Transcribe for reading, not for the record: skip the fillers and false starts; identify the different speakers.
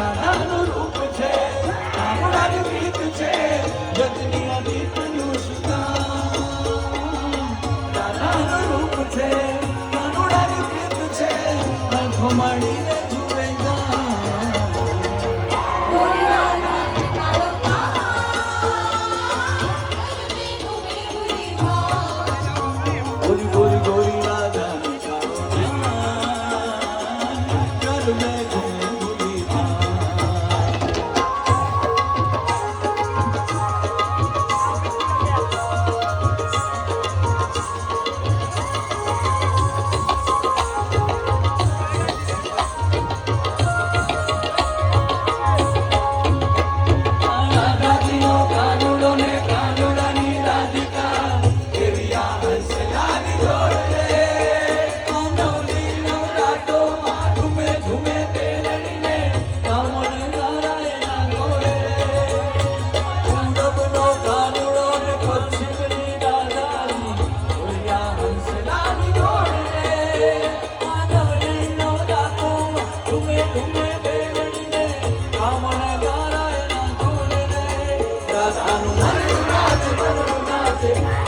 Speaker 1: રાધાનું રૂપ છે, કામળાનું ગીત છે, જગની ગીતનું સુકામ. રાધાનું રૂપ છે, કામળાનું ગીત છે, આંખો મળીને જુએ ગોરી ગોરી ગોરી રાધાની કાળો મેં ભૂલી રાધાજીનો કાનુડો ને કાનુડાની રાધિકા એવી આ હસલાની જોડે નવલી નવરાતોમાં ઝૂમે ઝૂમે તેરડીને કામણ નારાયણા ગોળે પૂરબનો કાનુડો ને પશ્ચિમની રાધાજી એવી આ હસલાની જોડે નવલી નવરાતોમાં ઝૂમે ઝૂમે તેરડીને કામણ નારાયણા ગોળે રાધાનું મનનું નાચ